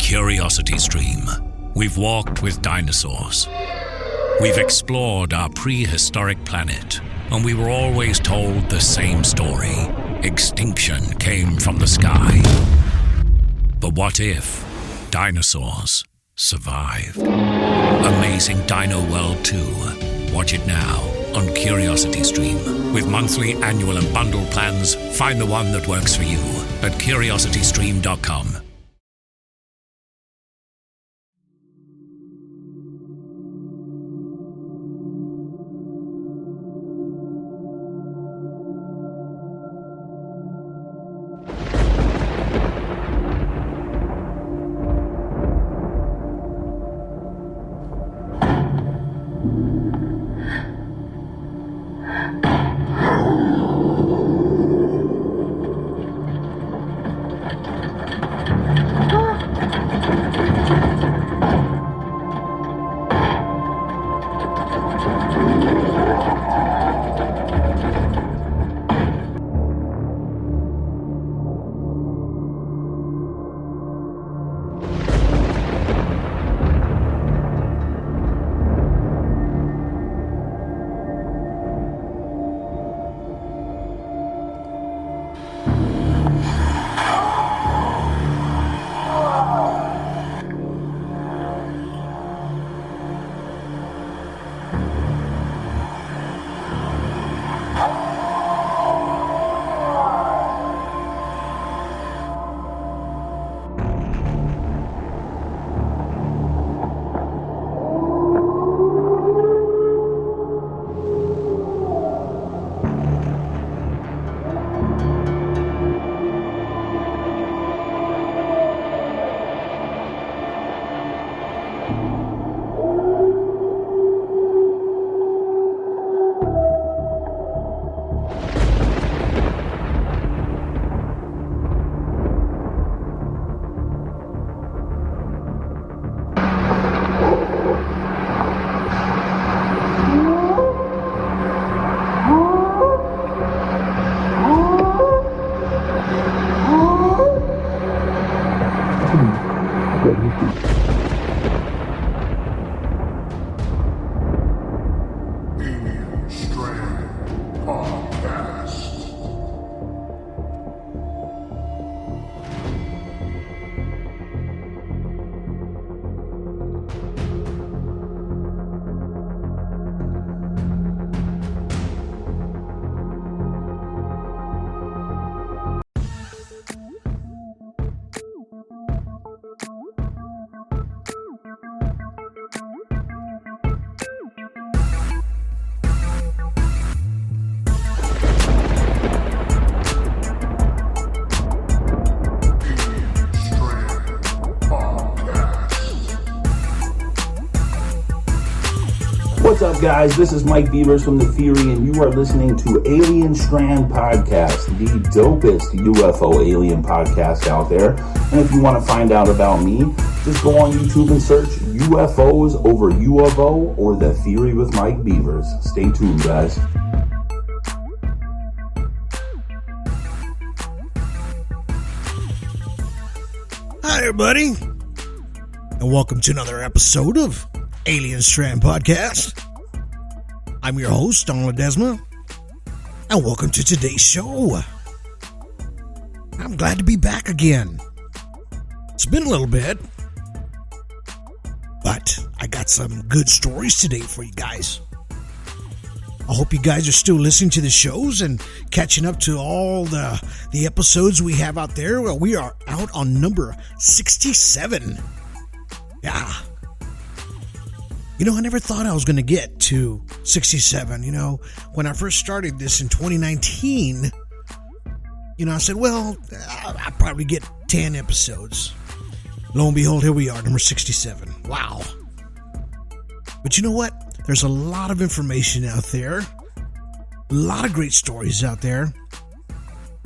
Curiosity Stream, we've walked with dinosaurs. We've explored our prehistoric planet, and we were always told the same story. Extinction came from the sky. But what if dinosaurs survived? Amazing Dino World 2. Watch it now on Curiosity Stream. With monthly, annual, and bundle plans, find the one that works for you at curiositystream.com. What's up, guys? This is Mike Beavers from The Theory, and you are listening to Alien Strand Podcast, the dopest UFO alien podcast out there. And if you want to find out about me, just go on YouTube and search UFOs over UFO or The Theory with Mike Beavers. Stay tuned, guys. Hi, everybody, and welcome to another episode of Alien Strand Podcast. I'm your host, Don Ledesma, and welcome to today's show. I'm glad to be back again. It's been a little bit, but I got some good stories today for you guys. I hope you guys are still listening to the shows and catching up to all the episodes we have out there. Well, we are out on number 67. Yeah. You know, I never thought I was going to get to 67. You know, when I first started this in 2019, you know, I said, well, I'll probably get 10 episodes. Lo and behold, here we are, number 67. Wow. But you know what? There's a lot of information out there, a lot of great stories out there,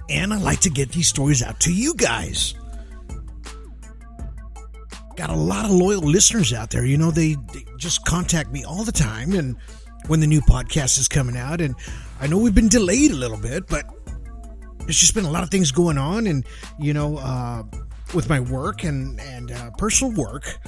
and I like to get these stories out to you guys. Got a lot of loyal listeners out there. You know, they just contact me all the time, and when the new podcast is coming out, and I know we've been delayed a little bit, but there's just been a lot of things going on, and, you know, with my work and personal work,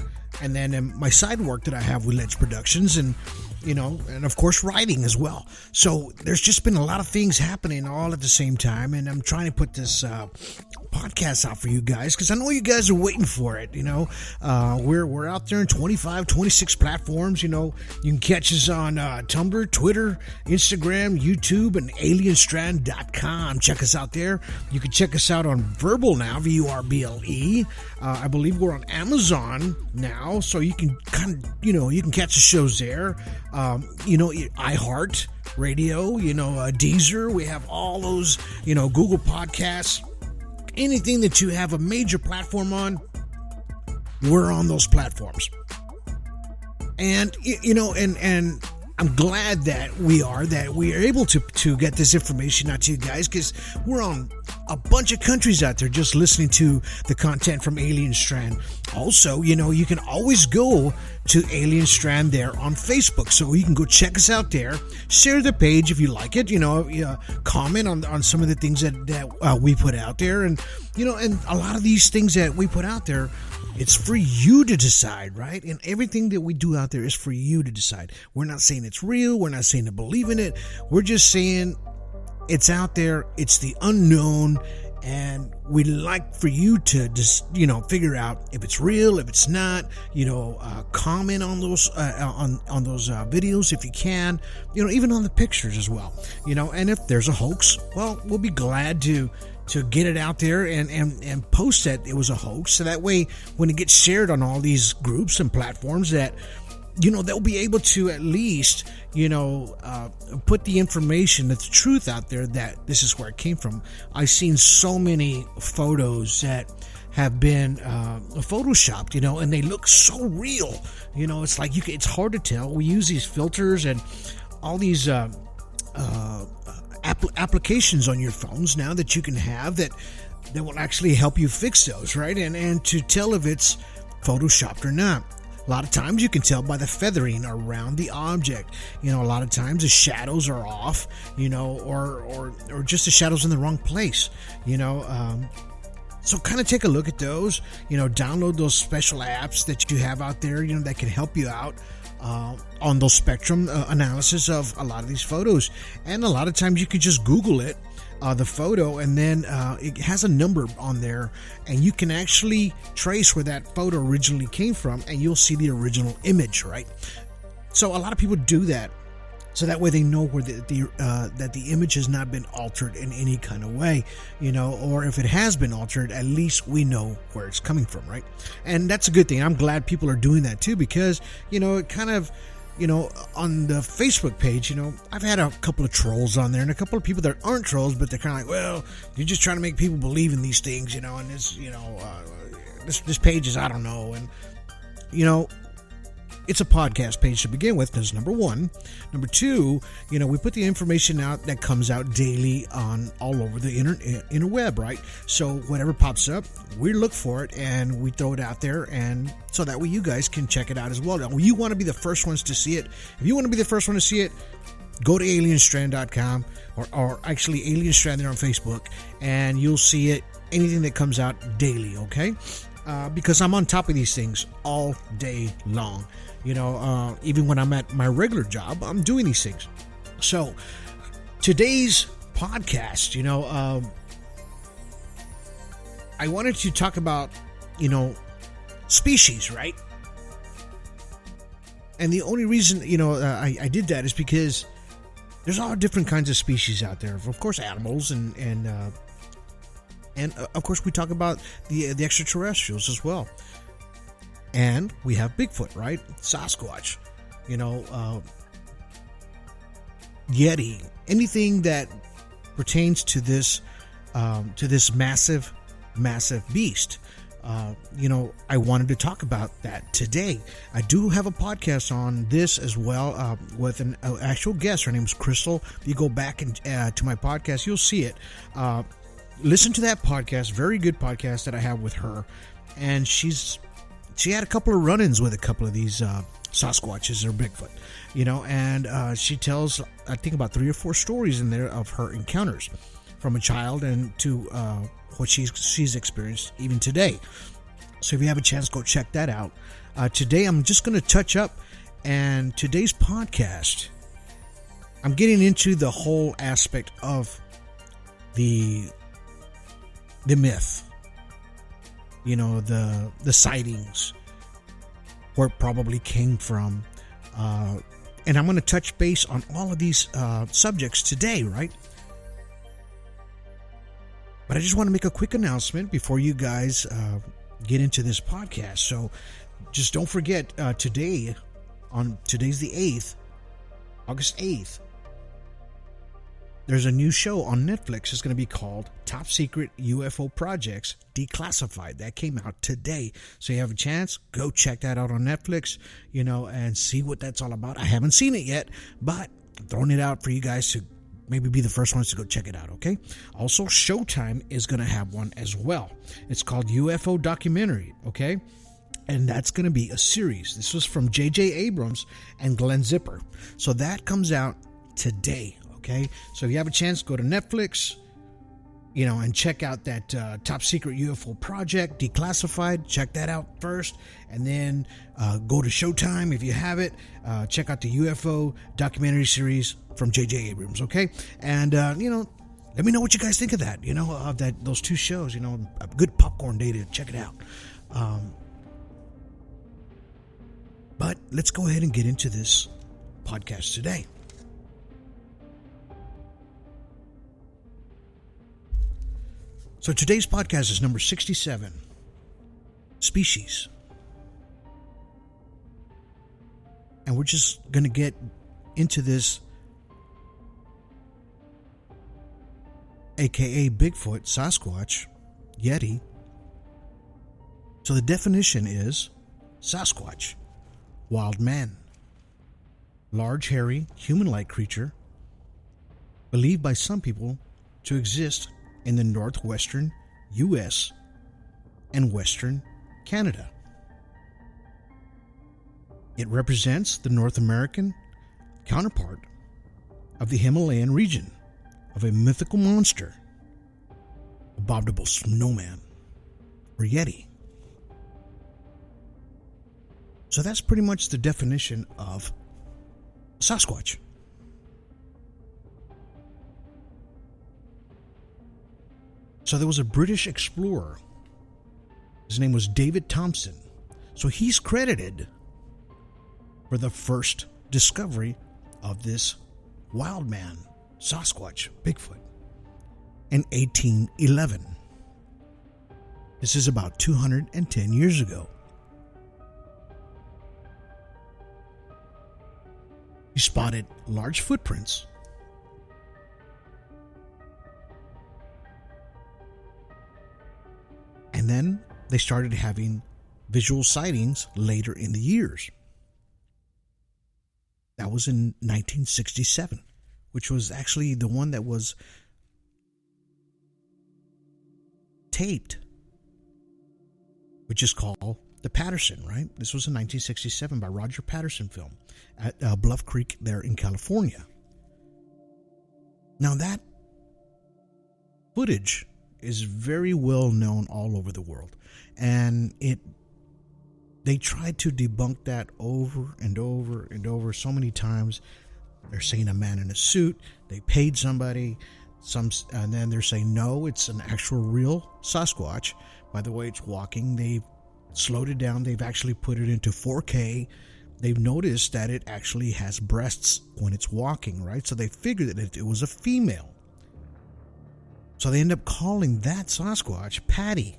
and then my side work that I have with Ledge Productions, and and of course writing as well. So there's just been a lot of things happening all at the same time, and I'm trying to put this podcast out for you guys because I know you guys are waiting for it. We're out there in 25, 26 platforms. You can catch us on Tumblr, Twitter, Instagram, YouTube, and alienstrand.com. Check us out there. You can check us out on Verbal now, VURBLE. I believe we're on Amazon now, so you can you can catch the shows there. iHeart Radio, Deezer. We have all those, Google Podcasts. Anything that you have a major platform on, we're on those platforms. And and I'm glad that we are able to get this information out to you guys, because we're on a bunch of countries out there just listening to the content from Alien Strand. Also, you can always go to Alien Strand there on Facebook, so you can go check us out there, share the page if you like it, comment on some of the things that we put out there, and and a lot of these things that we put out there, it's for you to decide, right? And everything that we do out there is for you to decide. We're not saying it's real. We're not saying to believe in it. We're just saying it's out there. It's the unknown. And we'd like for you to just, figure out if it's real, if it's not, comment on those, on those videos if you can, even on the pictures as well, and if there's a hoax, well, we'll be glad to get it out there and post that it was a hoax. So that way, when it gets shared on all these groups and platforms, that, they'll be able to at least, put the information, the truth out there that this is where it came from. I've seen so many photos that have been photoshopped, and they look so real. It's like it's hard to tell. We use these filters and all these applications on your phones now that you can have that will actually help you fix those, right? And to tell if it's photoshopped or not. A lot of times you can tell by the feathering around the object. A lot of times the shadows are off, or just the shadows in the wrong place, So kind of take a look at those, download those special apps that you have out there, that can help you out on those spectrum analysis of a lot of these photos. And a lot of times you can just Google it, the photo, and then it has a number on there, and you can actually trace where that photo originally came from, and you'll see the original image, right? So a lot of people do that, so that way they know where that the image has not been altered in any kind of way, or if it has been altered, at least we know where it's coming from, right? And that's a good thing. I'm glad people are doing that too, because it kind of, on the Facebook page, I've had a couple of trolls on there, and a couple of people that aren't trolls, but they're kind of like, well, you're just trying to make people believe in these things, and this, this page is, I don't know, and it's a podcast page to begin with. That's number one. Number two, we put the information out that comes out daily on all over the interweb, right? So whatever pops up, we look for it and we throw it out there, and so that way you guys can check it out as well. Now, you want to be the first ones to see it. If you want to be the first one to see it, go to alienstrand.com or actually Alien Strand there on Facebook, and you'll see it. Anything that comes out daily, okay? Because I'm on top of these things all day long. Even when I'm at my regular job, I'm doing these things. So today's podcast, I wanted to talk about, species, right? And the only reason, I did that is because there's all different kinds of species out there. Of course, animals and of course we talk about the extraterrestrials as well. And we have Bigfoot, right? Sasquatch, Yeti, anything that pertains to this massive beast. I wanted to talk about that today. I do have a podcast on this as well, with an actual guest. Her name is Crystal. If you go back and to my podcast, you'll see it. Listen to that podcast. Very good podcast that I have with her, and she had a couple of run-ins with a couple of these Sasquatches or Bigfoot, and she tells, I think, about 3 or 4 stories in there of her encounters from a child and to what she's experienced even today. So if you have a chance, go check that out. Today I'm just going to touch up, and today's podcast, I'm getting into the whole aspect of the myth, the sightings, where it probably came from, and I'm going to touch base on all of these subjects today, right? But I just want to make a quick announcement before you guys get into this podcast. So just don't forget, today's the 8th, August 8th, there's a new show on Netflix. It's going to be called Top Secret UFO Projects Declassified. That came out today. So you have a chance, go check that out on Netflix, and see what that's all about. I haven't seen it yet, but I'm throwing it out for you guys to maybe be the first ones to go check it out, okay? Also, Showtime is going to have one as well. It's called UFO Documentary, okay? And that's going to be a series. This was from J.J. Abrams and Glenn Zipper. So that comes out today, okay? So if you have a chance, go to Netflix, and check out that Top Secret UFO Project Declassified. Check that out first, and then go to Showtime if you have it. Check out the UFO documentary series from J.J. Abrams, okay? And let me know what you guys think of that. Of those two shows. A good popcorn day to check it out. But let's go ahead and get into this podcast today. So today's podcast is number 67, Species. And we're just going to get into this, aka Bigfoot, Sasquatch, Yeti. So the definition is Sasquatch, wild man, large, hairy, human-like creature, believed by some people to exist in the northwestern U.S. and western Canada. It represents the North American counterpart of the Himalayan region of a mythical monster, abominable snowman, or Yeti. So that's pretty much the definition of Sasquatch. So there was a British explorer. His name was David Thompson. So he's credited for the first discovery of this wild man, Sasquatch, Bigfoot, in 1811. This is about 210 years ago. He spotted large footprints and then they started having visual sightings later in the years. That was in 1967, which was actually the one that was taped, which is called The Patterson, right? This was in 1967 by Roger Patterson film at Bluff Creek there in California. Now that footage is very well known all over the world, and they tried to debunk that over and over and over so many times. They're saying a man in a suit, they paid somebody, and then they're saying no, it's an actual real Sasquatch. By the way, it's walking. They've slowed it down. They've actually put it into 4K. They've noticed that it actually has breasts when it's walking, right? So they figured that it was a female. So they end up calling that Sasquatch Patty,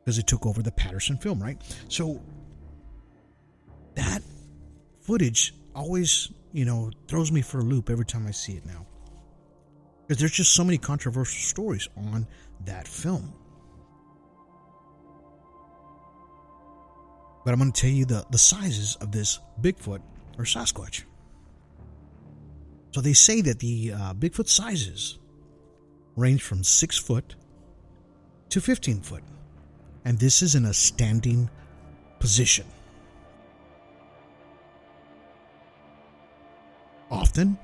because it took over the Patterson film, right? So that footage always, throws me for a loop every time I see it now, because there's just so many controversial stories on that film. But I'm going to tell you the sizes of this Bigfoot or Sasquatch. So they say that the Bigfoot sizes range from 6 foot to 15 foot. And this is in a standing position. Often,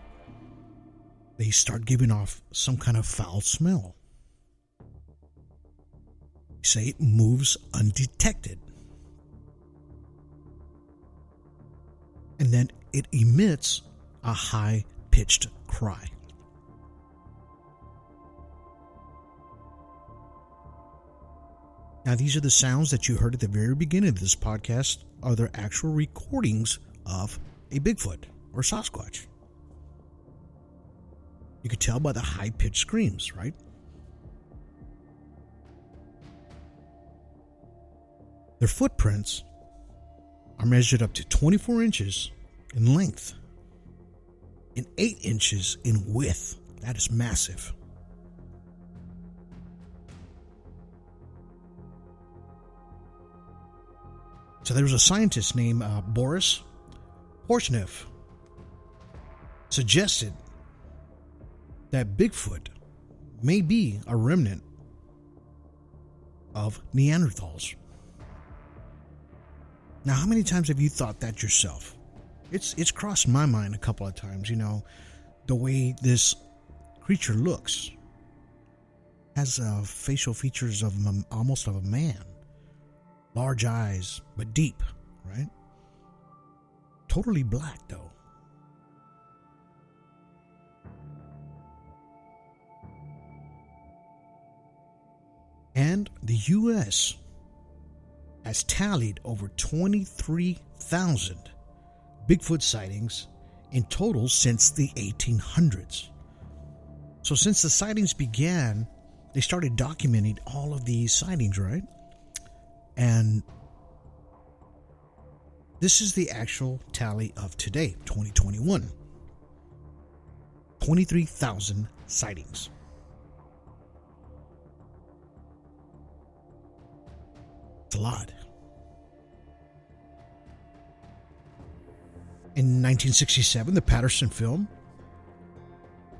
they start giving off some kind of foul smell. They say it moves undetected. And then it emits a high-pitched cry. Now, these are the sounds that you heard at the very beginning of this podcast. Are there actual recordings of a Bigfoot or Sasquatch? You could tell by the high-pitched screams, right? Their footprints are measured up to 24 inches in length and 8 inches in width. That is massive. So there was a scientist named Boris Horsneff suggested that Bigfoot may be a remnant of Neanderthals. Now, how many times have you thought that yourself? It's crossed my mind a couple of times, the way this creature looks. Has facial features of almost of a man. Large eyes, but deep, right? Totally black, though. And the U.S. has tallied over 23,000 Bigfoot sightings in total since the 1800s. So since the sightings began, they started documenting all of these sightings, right? And this is the actual tally of today, 2021. 23,000 sightings. It's a lot. In 1967, the Patterson film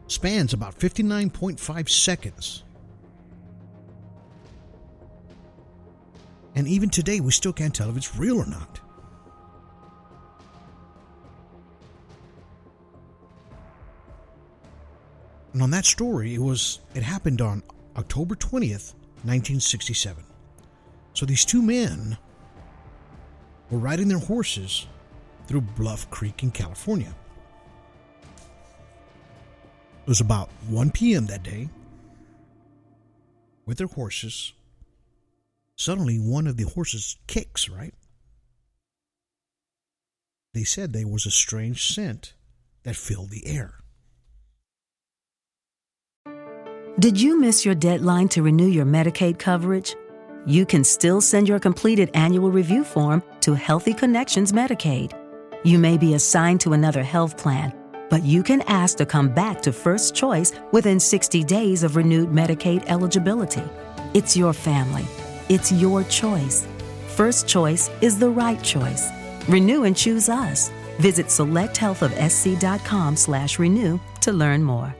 spans about 59.5 seconds. And even today, we still can't tell if it's real or not. And on that story, it happened on October 20th, 1967. So these two men were riding their horses through Bluff Creek in California. It was about 1 p.m. that day. With their horses, suddenly one of the horses kicks, right? They said there was a strange scent that filled the air. Did you miss your deadline to renew your Medicaid coverage? You can still send your completed annual review form to Healthy Connections Medicaid. You may be assigned to another health plan, but you can ask to come back to First Choice within 60 days of renewed Medicaid eligibility. It's your family. It's your choice. First Choice is the right choice. Renew and choose us. Visit selecthealthofsc.com/renew to learn more.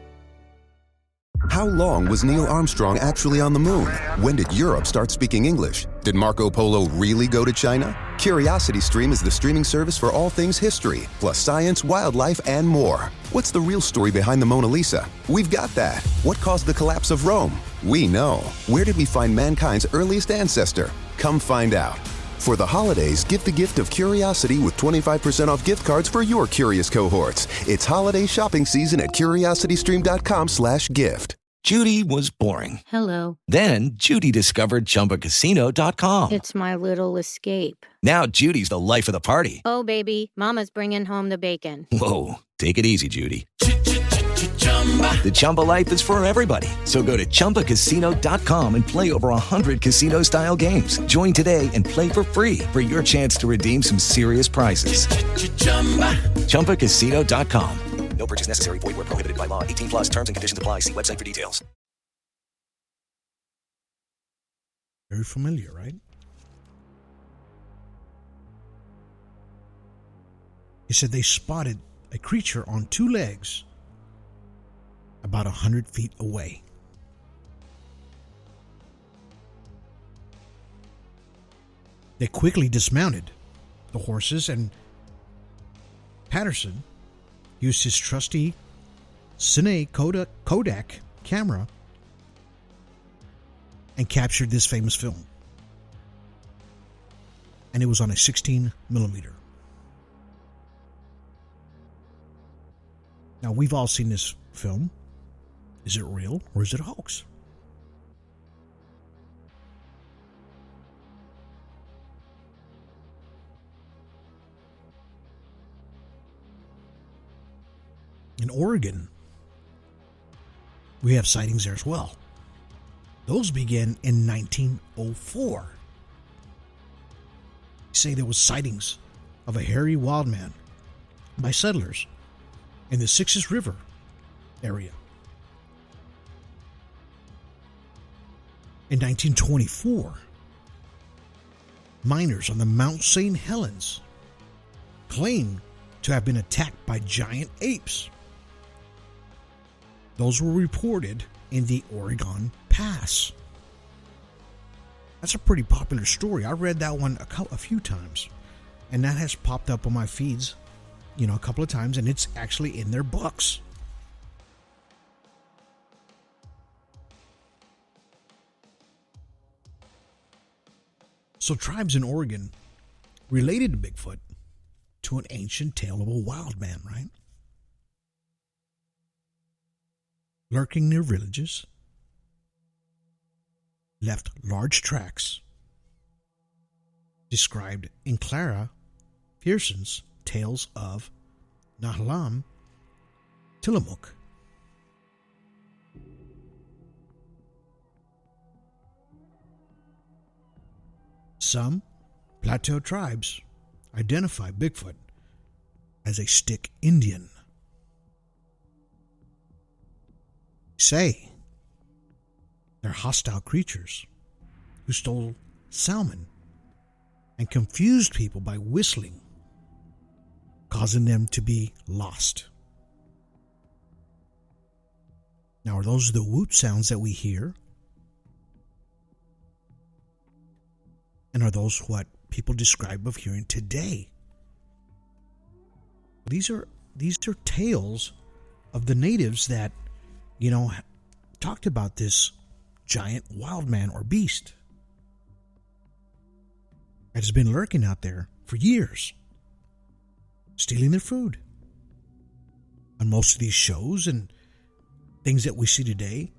How long was Neil Armstrong actually on the moon? When did Europe start speaking English? Did Marco Polo really go to China? CuriosityStream is the streaming service for all things history, plus science, wildlife, and more. What's the real story behind the Mona Lisa? We've got that. What caused the collapse of Rome? We know. Where did we find mankind's earliest ancestor? Come find out. For the holidays, give the gift of curiosity with 25% off gift cards for your curious cohorts. It's holiday shopping season at curiositystream.com/gift. Judy was boring. Hello. Then Judy discovered ChumbaCasino.com. It's my little escape. Now Judy's the life of the party. Oh, baby, mama's bringing home the bacon. Whoa, take it easy, Judy. The Chumba life is for everybody. So go to ChumbaCasino.com and play over 100 casino-style games. Join today and play for free for your chance to redeem some serious prizes. ChumbaCasino.com. No purchase necessary. Void where prohibited by law. 18 plus terms and conditions apply. See website for details. Very familiar, right? He said they spotted a creature on two legs about 100 feet away. They quickly dismounted the horses, and Patterson used his trusty Cine Kodak camera and captured this famous film. And it was on a 16 millimeter. Now, we've all seen this film. Is it real or is it a hoax? In Oregon, we have sightings there as well. Those began in 1904. Say there was sightings of a hairy wild man by settlers in the Sixes River area. In 1924, miners on the Mount St. Helens claimed to have been attacked by giant apes. Those were reported in the Oregon Pass. That's a pretty popular story. I read that one a few times, and that has popped up on my feeds, a couple of times, and it's actually in their books. So tribes in Oregon related to Bigfoot to an ancient tale of a wild man, right? Lurking near villages, left large tracks, described in Clara Pearson's Tales of Nahalam Tillamook. Some plateau tribes identify Bigfoot as a stick Indian. Say they're hostile creatures who stole salmon and confused people by whistling, causing them to be lost. Now, are those the whoop sounds that we hear? And are those what people describe of hearing today? These are tales of the natives that, talked about this giant wild man or beast that has been lurking out there for years, stealing their food. On most of these shows and things that we see today,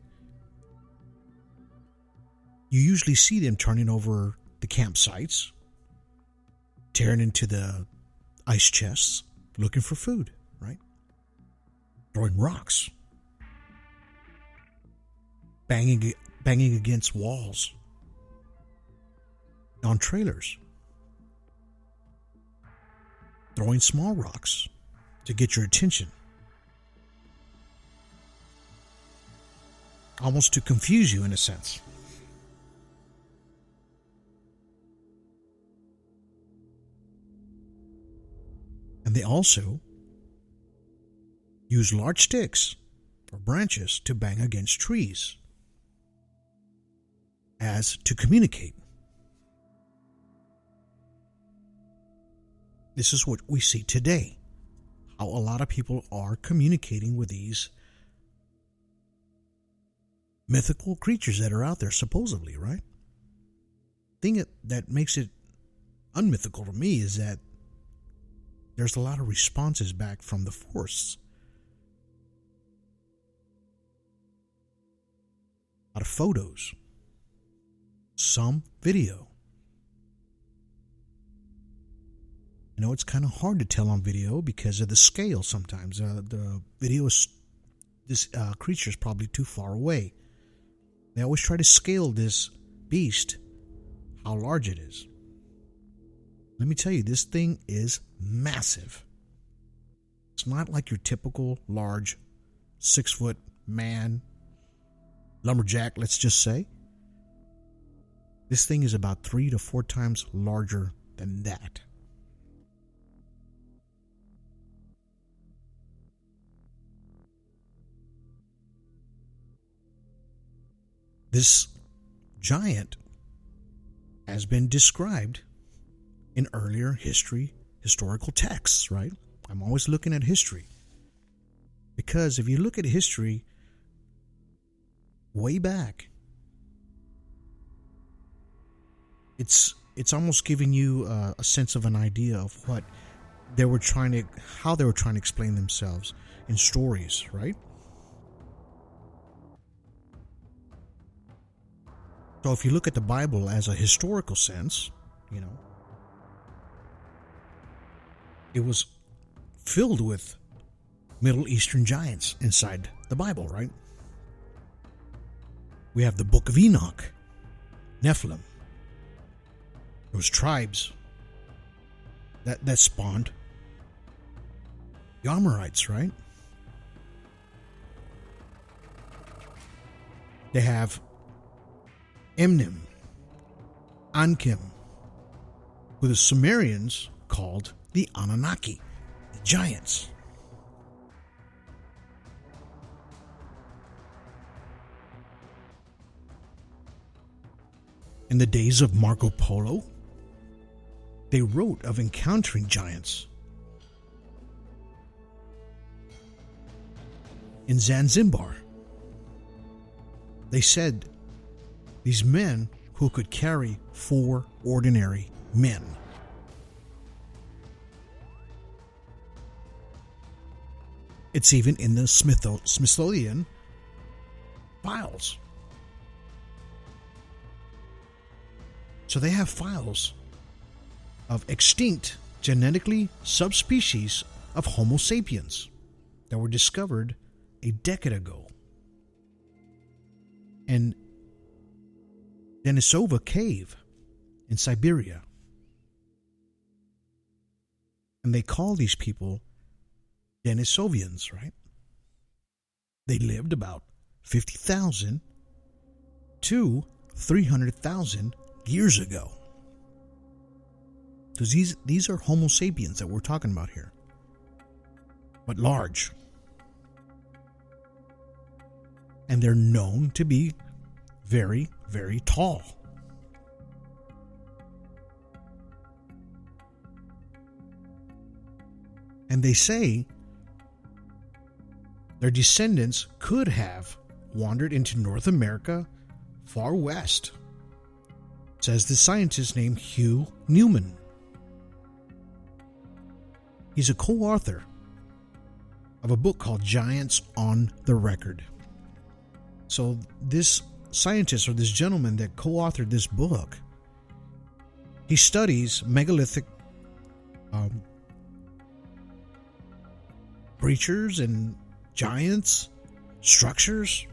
you usually see them turning over the campsites, tearing into the ice chests, looking for food, right? Throwing rocks, banging against walls, on trailers, throwing small rocks to get your attention, almost to confuse you in a sense. And they also use large sticks or branches to bang against trees as to communicate. This is what we see today, how a lot of people are communicating with these mythical creatures that are out there, supposedly, right? The thing that makes it unmythical to me is that there's a lot of responses back from the forests. A lot of photos. Some video. It's kind of hard to tell on video because of the scale sometimes. The video is, this creature is probably too far away. They always try to scale this beast, how large it is. Let me tell you, this thing is massive. It's not like your typical large 6-foot man, lumberjack, let's just say. This thing is about 3 to 4 times larger than that. This giant has been described in earlier historical texts, right? I'm always looking at history. Because if you look at history way back, it's almost giving you a sense of an idea of what how they were trying to explain themselves in stories, right? So if you look at the Bible as a historical sense, it was filled with Middle Eastern giants inside the Bible, right? We have the Book of Enoch, Nephilim. Those tribes that spawned the Amorites, right? They have Emnim, Ankim, who the Sumerians called the Anunnaki, the giants. In the days of Marco Polo, they wrote of encountering giants. In Zanzibar, they said these men who could carry 4 ordinary men. It's even in the Smithsonian files. So they have files of extinct genetically subspecies of Homo sapiens that were discovered a decade ago. And Denisova Cave in Siberia. And they call these people Denisovians, right? They lived about 50,000 to 300,000 years ago. Because these are Homo sapiens that we're talking about here. But large. And they're known to be very, very tall. And they say their descendants could have wandered into North America far west, says the scientist named Hugh Newman. He's a co-author of a book called Giants on the Record. So this scientist, or this gentleman that co-authored this book, he studies megalithic creatures and giants, structures,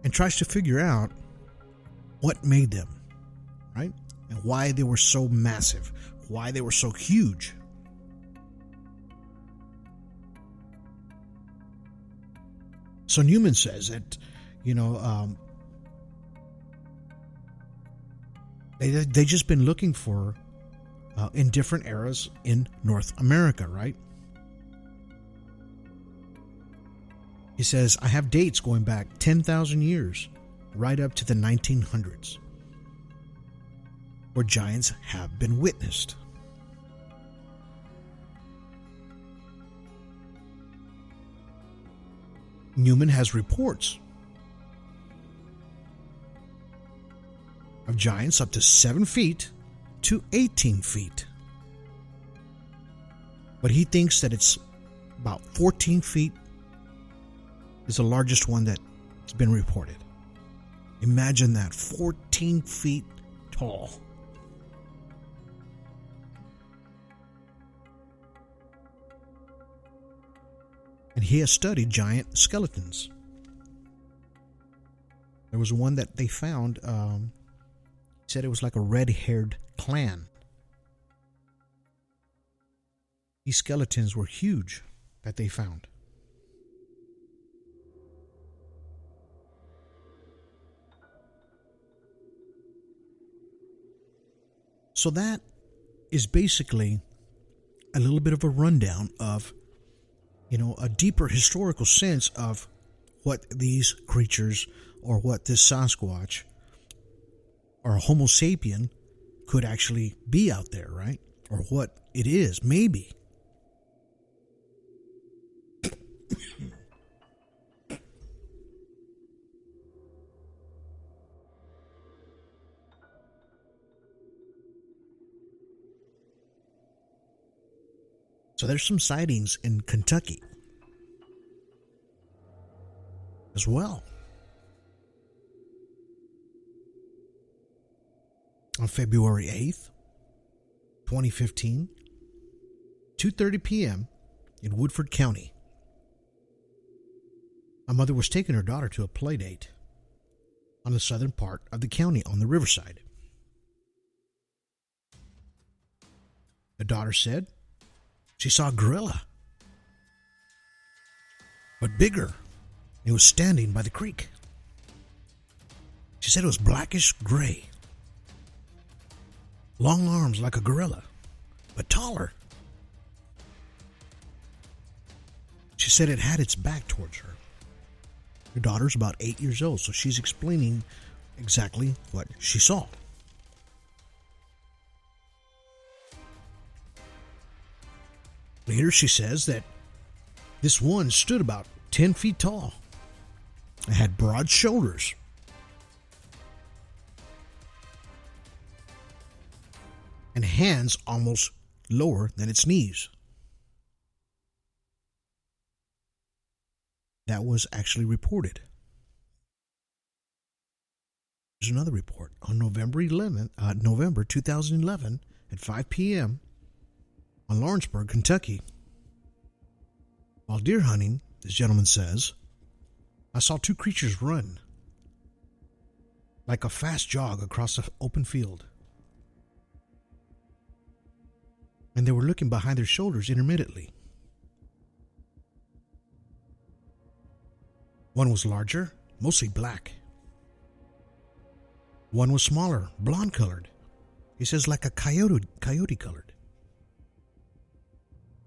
and tries to figure out what made them, right? And why they were so massive, why they were so huge. So Newman says that, they just been looking for in different eras in North America, right? He says, I have dates going back 10,000 years, right up to the 1900s, where giants have been witnessed. Newman has reports of giants up to 7 feet to 18 feet. But he thinks that it's about 14 feet is the largest one that's been reported. Imagine that, 14 feet tall. And he has studied giant skeletons. There was one that they found, said it was like a red-haired clan. These skeletons were huge that they found. So that is basically a little bit of a rundown of, a deeper historical sense of what these creatures, or what this Sasquatch or Homo sapien could actually be out there, right? Or what it is, maybe. So there's some sightings in Kentucky as well. On February 8th, 2015, 2:30 p.m. in Woodford County, a mother was taking her daughter to a play date on the southern part of the county on the riverside. The daughter said she saw a gorilla, but bigger. It was standing by the creek. She said it was blackish gray, long arms like a gorilla, but taller. She said it had its back towards her. Her daughter's about 8 years old, so she's explaining exactly what she saw. Later, she says that this one stood about 10 feet tall. It had broad shoulders. And hands almost lower than its knees. That was actually reported. There's another report on November 2011 at 5 p.m. on Lawrenceburg, Kentucky. While deer hunting, this gentleman says, I saw two creatures run like a fast jog across the open field. And they were looking behind their shoulders intermittently. One was larger, mostly black. One was smaller, blonde-colored. He says like a coyote-colored.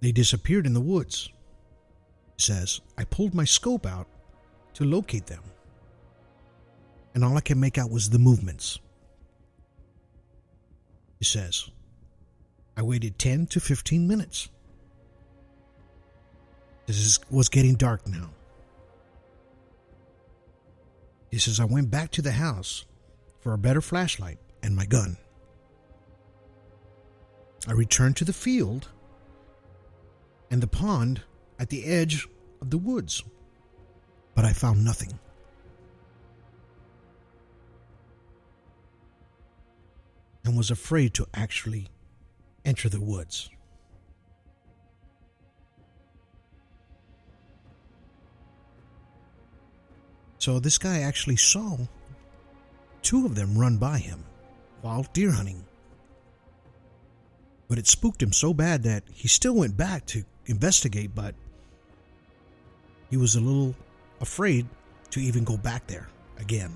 They disappeared in the woods. He says, I pulled my scope out to locate them. And all I could make out was the movements. He says, I waited 10 to 15 minutes. This was getting dark now. He says, I went back to the house for a better flashlight and my gun. I returned to the field and the pond at the edge of the woods, but I found nothing. And was afraid to actually enter the woods. So this guy actually saw two of them run by him while deer hunting. But it spooked him so bad that he still went back to investigate, but he was a little afraid to even go back there again.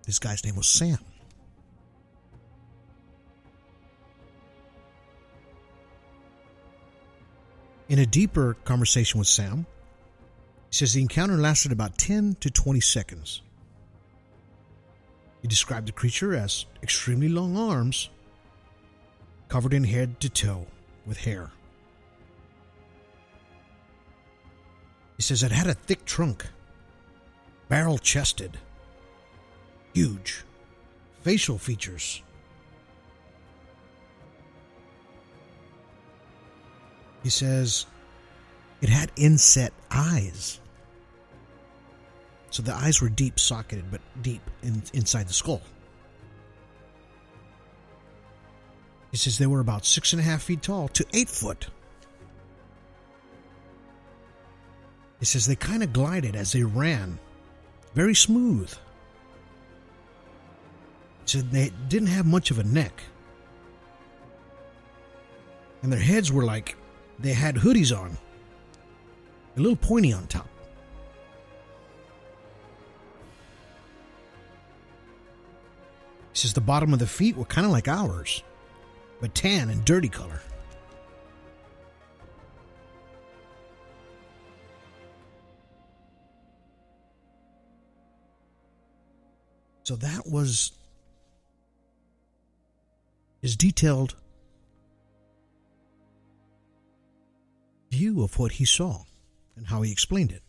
This guy's name was Sam. In a deeper conversation with Sam, he says the encounter lasted about 10 to 20 seconds. He described the creature as extremely long arms, covered in head to toe with hair. He says it had a thick trunk, barrel-chested, huge, facial features. He says it had inset eyes. So the eyes were deep socketed, but deep inside the skull. He says they were about 6.5 feet tall to 8 foot. He says they kind of glided as they ran, very smooth. He said they didn't have much of a neck. And their heads were like they had hoodies on, a little pointy on top. He says the bottom of the feet were kind of like ours, but tan and dirty color. So that was his detailed 2 of what he saw and how he explained it.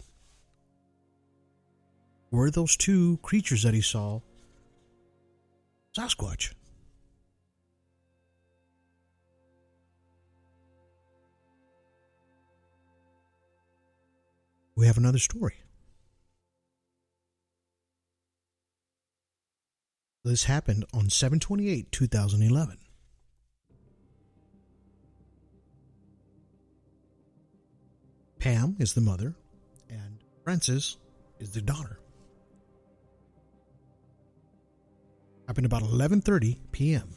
Were those 2 creatures that he saw Sasquatch? We have another story. This happened on 7/28/2011. Pam is the mother, and Frances is the daughter. Happened about 11:30 p.m.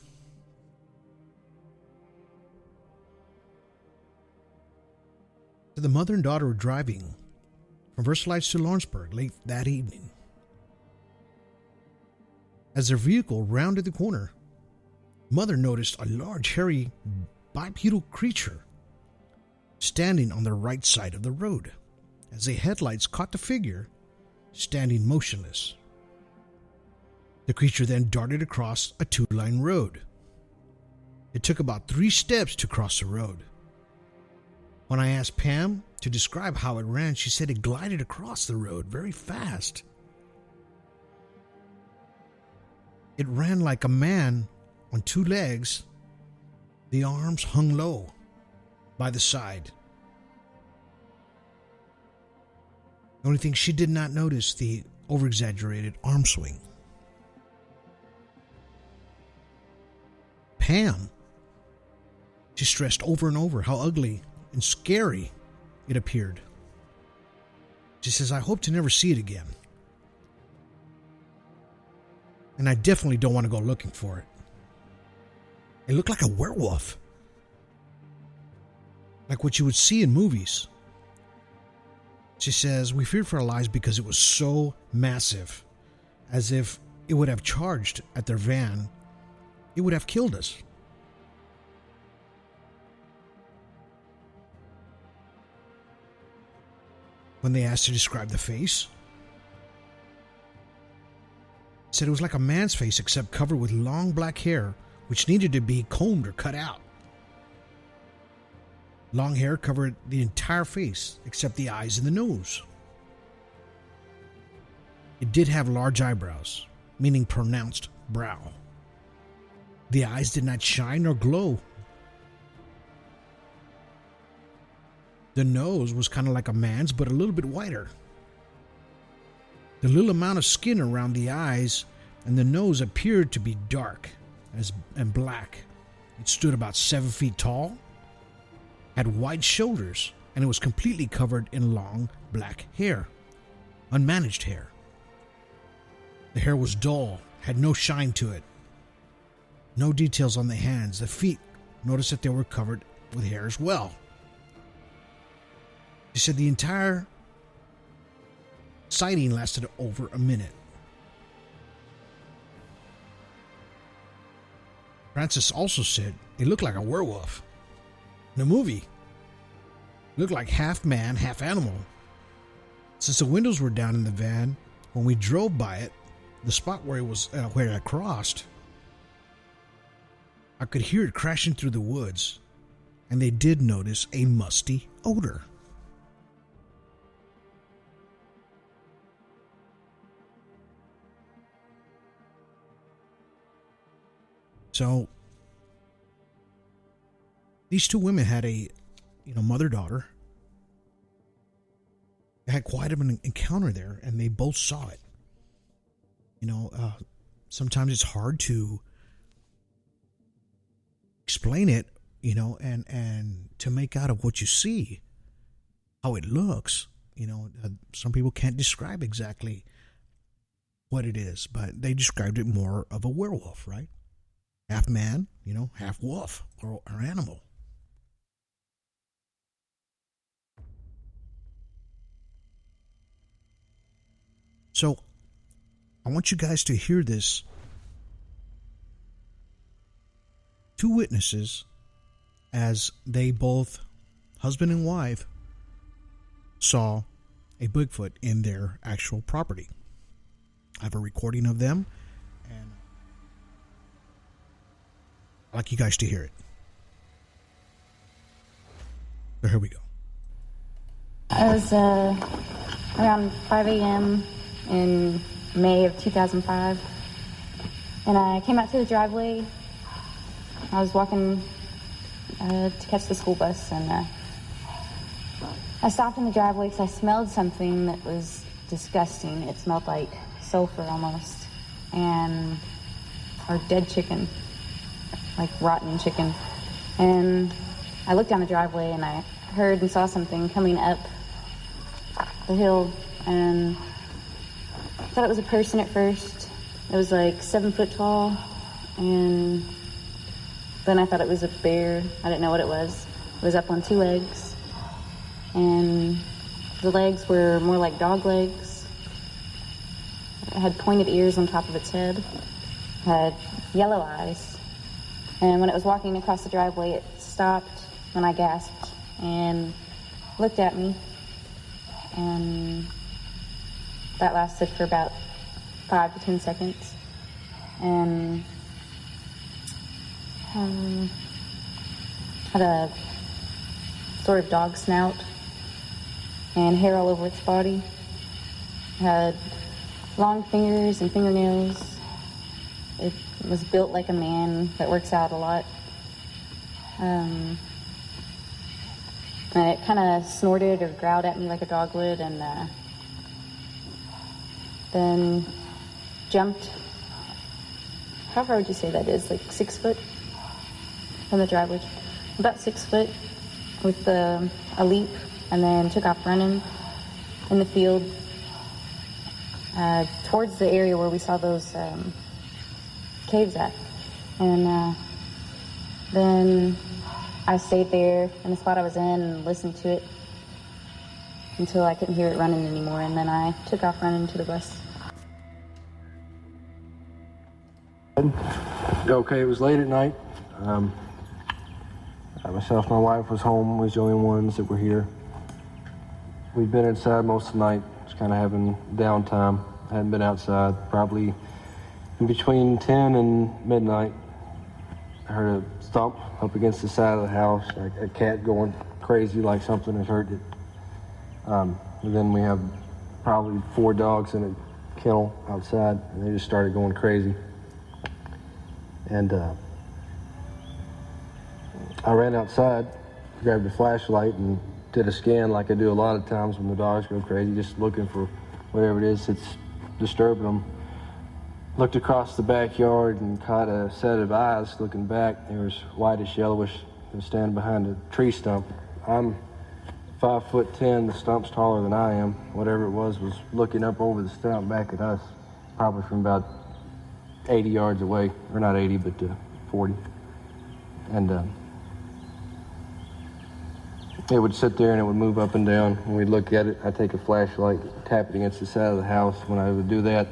The mother and daughter were driving from Versailles to Lawrenceburg late that evening. As their vehicle rounded the corner, mother noticed a large, hairy, bipedal creature standing on the right side of the road as the headlights caught the figure standing motionless. The creature then darted across a 2-lane road. It took about 3 steps to cross the road. When I asked Pam to describe how it ran, she said it glided across the road very fast. It ran like a man on 2 legs. The arms hung low by the side. The only thing she did not notice, the over-exaggerated arm swing. Pam, she stressed over and over how ugly and scary it appeared. She says, I hope to never see it again. And I definitely don't want to go looking for it. It looked like a werewolf. Like what you would see in movies. She says, we feared for our lives because it was so massive. As if it would have charged at their van. It would have killed us. When they asked to describe the face, said it was like a man's face except covered with long black hair which needed to be combed or cut out. Long hair covered the entire face except the eyes and the nose. It did have large eyebrows, meaning pronounced brow. The eyes did not shine or glow. The nose was kind of like a man's, but a little bit wider. The little amount of skin around the eyes and the nose appeared to be dark and black. It stood about 7 feet tall, had wide shoulders, and it was completely covered in long black hair, unmanaged hair. The hair was dull, had no shine to it. No details on the hands. The feet, notice that they were covered with hair as well. She said the entire sighting lasted over a minute. Francis also said it looked like a werewolf. In the movie, it looked like half man, half animal. Since the windows were down in the van, when we drove by it, the spot where it was where I crossed, I could hear it crashing through the woods, and they did notice a musty odor. So these 2 women had a, mother-daughter. They had quite an encounter there, and they both saw it. Sometimes it's hard to explain it, and to make out of what you see, how it looks. Some people can't describe exactly what it is, but they described it more of a werewolf, right? Half man, half wolf or animal. So, I want you guys to hear this. 2 witnesses, as they both, husband and wife, saw a Bigfoot in their actual property. I have a recording of them, and I'd like you guys to hear it. So here we go. It was around 5 a.m. in May of 2005. And I came out to the driveway. I was walking to catch the school bus, and I stopped in the driveway because I smelled something that was disgusting. It smelled like sulfur almost, or dead chicken, like rotten chicken. And I looked down the driveway and I heard and saw something coming up the hill, and I thought it was a person at first. It was like 7 foot tall, and then I thought it was a bear. I didn't know what it was. It was up on 2 legs, and the legs were more like dog legs. It had pointed ears on top of its head. It had yellow eyes. And when it was walking across the driveway, it stopped when I gasped and looked at me. And that lasted for about 5 to 10 seconds. And had a sort of dog snout and hair all over its body. Had long fingers and fingernails. It was built like a man that works out a lot. And it kind of snorted or growled at me like a dog would, and then jumped. How far would you say that is? Like 6 foot from the driveway? About 6 foot with a leap, and then took off running in the field towards the area where we saw those caves at. And then I stayed there in the spot I was in and listened to it until I couldn't hear it running anymore, and then I took off running to the bus. Okay, it was late at night. Myself and my wife was home. We was the only ones that were here. We'd been inside most of the night, just kind of having downtime. I hadn't been outside probably in between 10 and midnight. I heard a thump up against the side of the house, like a cat going crazy like something had hurt it. And then we have probably 4 dogs in a kennel outside, and they just started going crazy. And I ran outside, grabbed a flashlight, and did a scan like I do a lot of times when the dogs go crazy, just looking for whatever it is that's disturbing them. Looked across the backyard and caught a set of eyes looking back. They was whitish, yellowish. They was standing behind a tree stump. I'm 5'10", the stump's taller than I am. Whatever it was looking up over the stump back at us, probably from about 80 yards away, or not 80, but 40. And it would sit there and it would move up and down. When we'd look at it, I'd take a flashlight, tap it against the side of the house. When I would do that,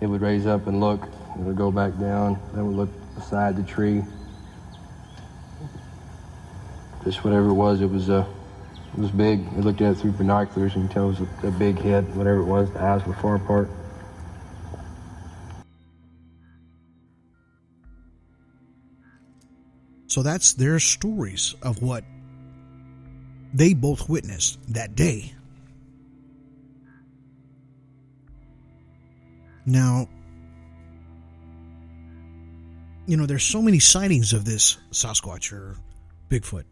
it would raise up and look. It would go back down. Then it would look beside the tree. Just whatever it was big. We looked at it through binoculars and you can tell it was a big head, whatever it was. The eyes were far apart. So that's their stories of what they both witnessed that day. Now, there's so many sightings of this Sasquatch or Bigfoot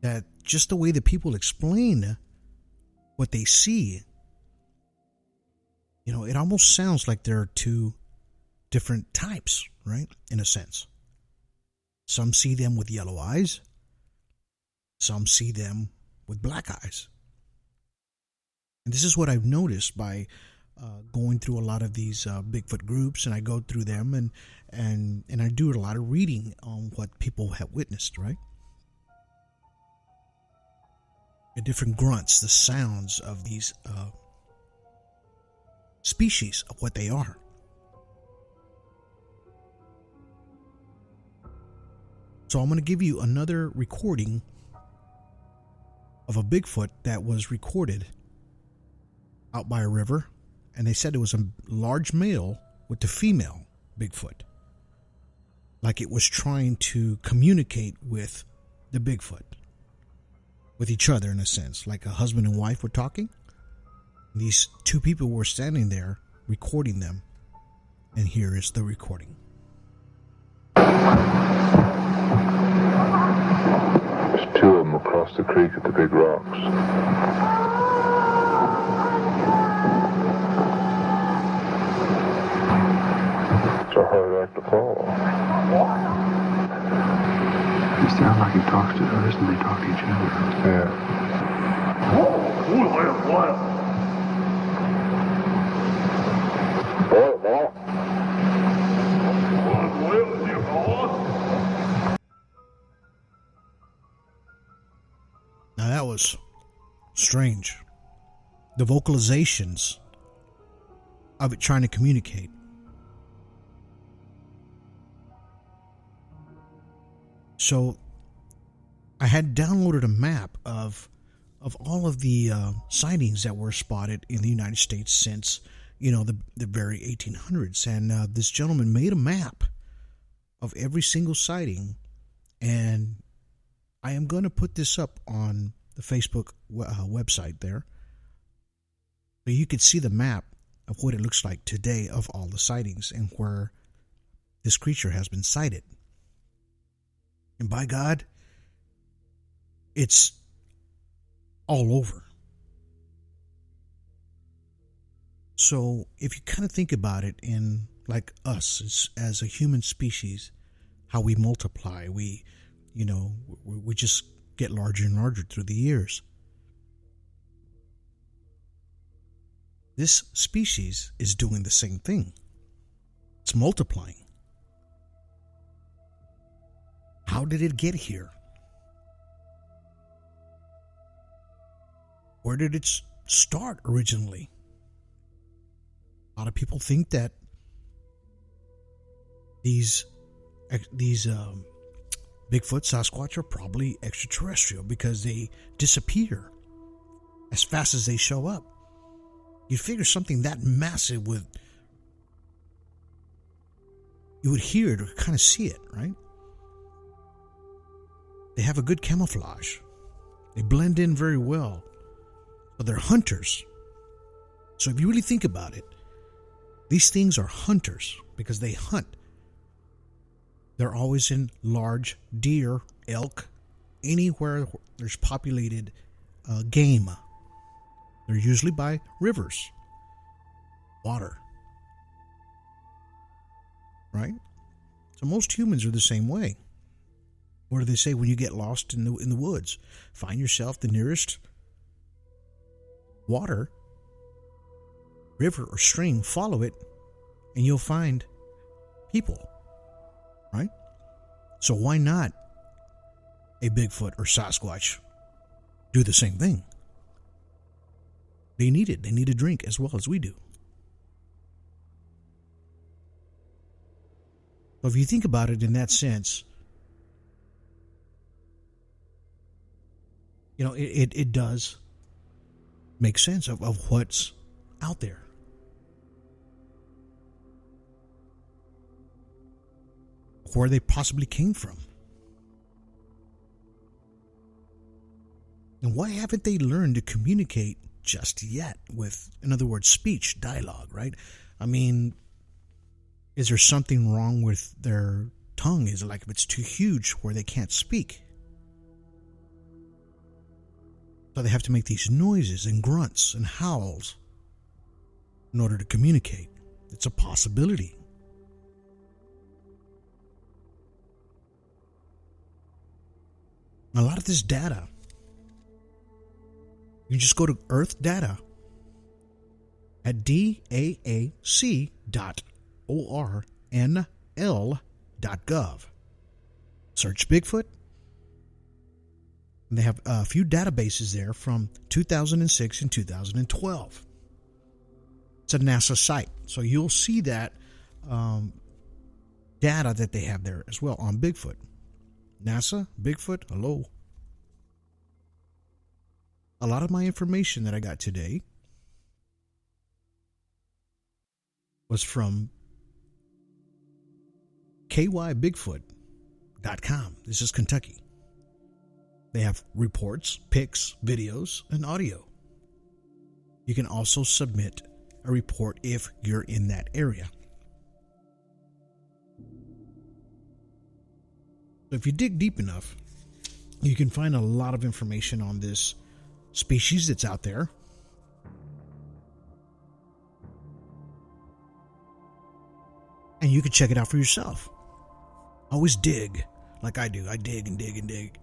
that just the way that people explain what they see, it almost sounds like there are 2 different types, right? In a sense. Some see them with yellow eyes. Some see them with black eyes. And this is what I've noticed by going through a lot of these Bigfoot groups, and I go through them and I do a lot of reading on what people have witnessed, right? The different grunts, the sounds of these species of what they are. So I'm going to give you another recording of a Bigfoot that was recorded out by a river, and they said it was a large male with the female Bigfoot, like it was trying to communicate with the Bigfoot. with each other in a sense, like a husband and wife were talking. These two people were standing there recording them, and here is the recording. There's two of them across the creek at the big rocks. It's a hard act to follow. He sounds like he talks to others and they talk to each other. Yeah. Now that was strange. The vocalizations of it trying to communicate. So I had downloaded a map of all of the sightings that were spotted in the United States since, the very 1800s. And this gentleman made a map of every single sighting. And I am going to put this up on the Facebook website there, so you could see the map of what it looks like today of all the sightings and where this creature has been sighted. And by God, it's all over. So if you kind of think about it in like us as a human species, how we multiply, we just get larger and larger through the years. This species is doing the same thing. It's multiplying. How did it get here? Where did it start originally? A lot of people think that these Bigfoot-Sasquach are probably extraterrestrial because they disappear as fast as they show up. You'd figure something that massive you would hear it or kind of see it, right? They have a good camouflage. They blend in very well. But they're hunters. So if you really think about it, these things are hunters because they hunt. They're always in large deer, elk, anywhere there's populated game. They're usually by rivers, water, right? So most humans are the same way. What do they say when you get lost in the woods? Find yourself the nearest water, river or stream, follow it, and you'll find people, right? So why not a Bigfoot or Sasquatch do the same thing? They need it. They need a drink as well as we do. So if you think about it in that sense, it does make sense of what's out there. Where they possibly came from. And why haven't they learned to communicate just yet with, in other words, speech, dialogue, right? I mean, is there something wrong with their tongue? Is it like if it's too huge where they can't speak? So they have to make these noises and grunts and howls in order to communicate. It's a possibility. A lot of this data, you just go to Earth Data at daac.ornl.gov. Search Bigfoot. And they have a few databases there from 2006 and 2012. It's a NASA site. So you'll see that data that they have there as well on Bigfoot. NASA, Bigfoot, hello. A lot of my information that I got today was from kybigfoot.com. This is Kentucky. They have reports, pics, videos, and audio. You can also submit a report if you're in that area. So if you dig deep enough, you can find a lot of information on this species that's out there. And you can check it out for yourself. Always dig like I do. I dig and dig and dig.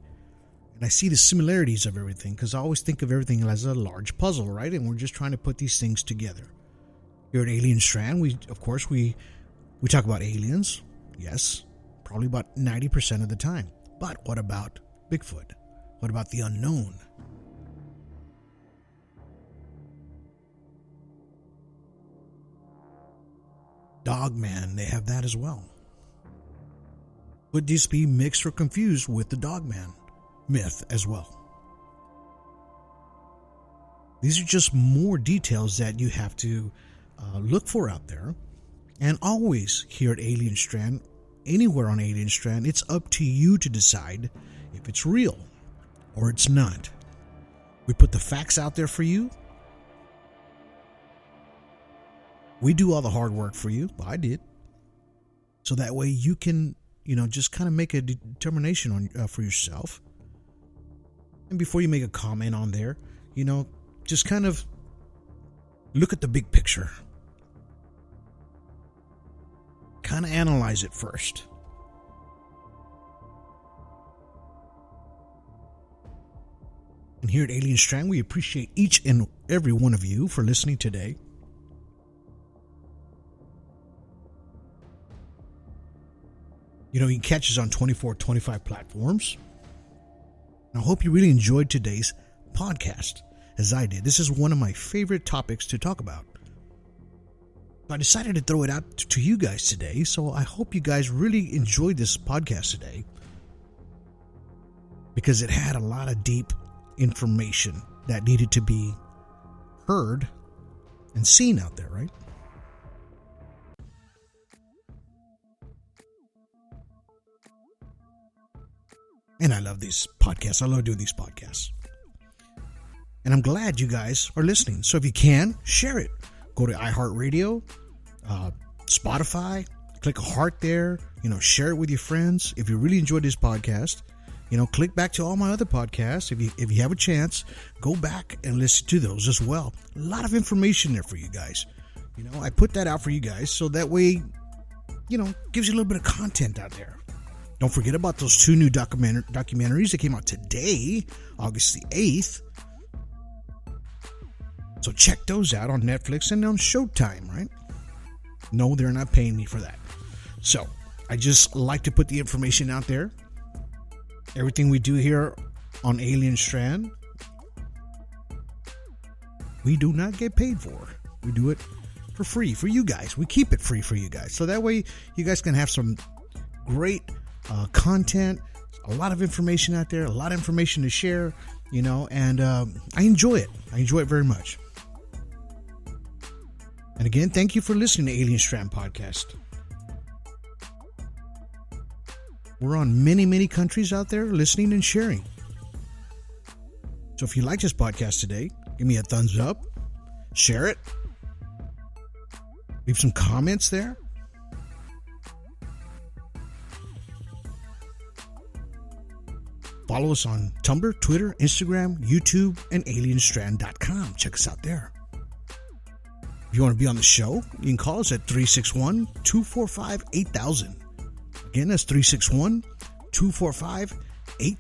And I see the similarities of everything because I always think of everything as a large puzzle, right? And we're just trying to put these things together. Here at Alien Strand, we talk about aliens. Yes, probably about 90% of the time. But what about Bigfoot? What about the unknown? Dogman, they have that as well. Could this be mixed or confused with the Dogman myth as well? These are just more details that you have to look for out there. And always here at Alien Strand, anywhere on Alien Strand, it's up to you to decide if it's real or it's not. We put the facts out there for you. We do all the hard work for you. I did. So that way you can, just kind of make a determination on for yourself. And before you make a comment on there, just kind of look at the big picture. Kind of analyze it first. And here at Alien Strand, we appreciate each and every one of you for listening today. You can catch us on 24-25 platforms. And I hope you really enjoyed today's podcast, as I did. This is one of my favorite topics to talk about. I decided to throw it out to you guys today, so I hope you guys really enjoyed this podcast today, because it had a lot of deep information that needed to be heard and seen out there, right? And I love these podcasts. I love doing these podcasts. And I'm glad you guys are listening. So if you can, share it. Go to iHeartRadio, Spotify, click a heart there, share it with your friends. If you really enjoyed this podcast, click back to all my other podcasts. If you have a chance, go back and listen to those as well. A lot of information there for you guys. I put that out for you guys so that way, gives you a little bit of content out there. Don't forget about those 2 new documentaries that came out today, August the 8th. So check those out on Netflix and on Showtime, right? No, they're not paying me for that. So I just like to put the information out there. Everything we do here on Alien Strand, we do not get paid for. We do it for free for you guys. We keep it free for you guys. So that way you guys can have some great content, a lot of information out there, a lot of information to share, and I enjoy it. I enjoy it very much. And again, thank you for listening to Alien Strand Podcast. We're on many, many countries out there listening and sharing. So if you like this podcast today, give me a thumbs up, share it, leave some comments there. Follow us on Tumblr, Twitter, Instagram, YouTube, and alienstrand.com. Check us out there. If you want to be on the show, you can call us at 361-245-8000. Again, that's 361-245-8000. You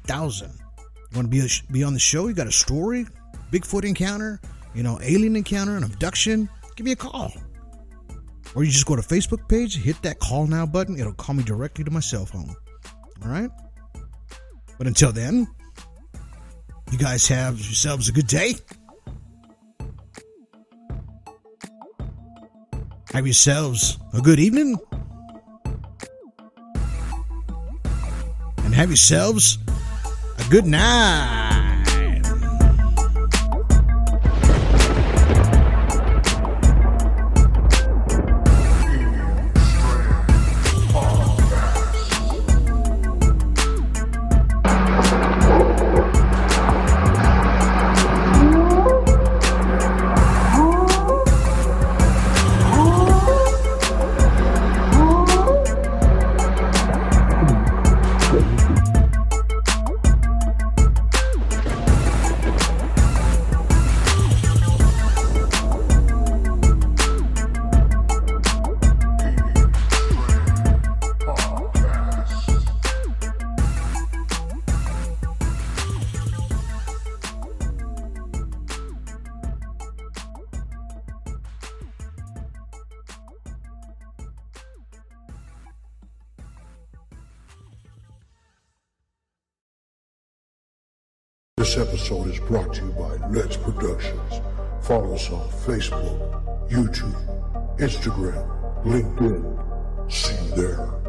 want to be on the show? You got a story, Bigfoot encounter, alien encounter, an abduction? Give me a call. Or you just go to Facebook page, hit that call now button. It'll call me directly to my cell phone. All right? But until then, you guys have yourselves a good day. Have yourselves a good evening. And have yourselves a good night. This episode is brought to you by Let's Productions. Follow us on Facebook, YouTube, Instagram, LinkedIn. See you there.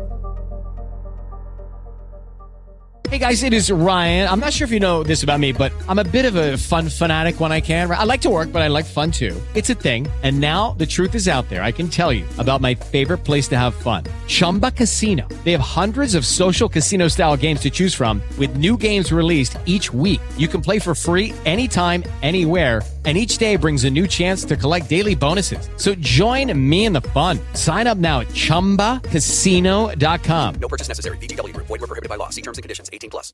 Hey guys, it is Ryan. I'm not sure if you know this about me, but I'm a bit of a fun fanatic when I can. I like to work, but I like fun too. It's a thing. And now the truth is out there. I can tell you about my favorite place to have fun. Chumba Casino. They have hundreds of social casino style games to choose from with new games released each week. You can play for free anytime, anywhere. And each day brings a new chance to collect daily bonuses. So join me in the fun. Sign up now at ChumbaCasino.com. No purchase necessary. VGW Group. Void where prohibited by law. See terms and conditions. 18+.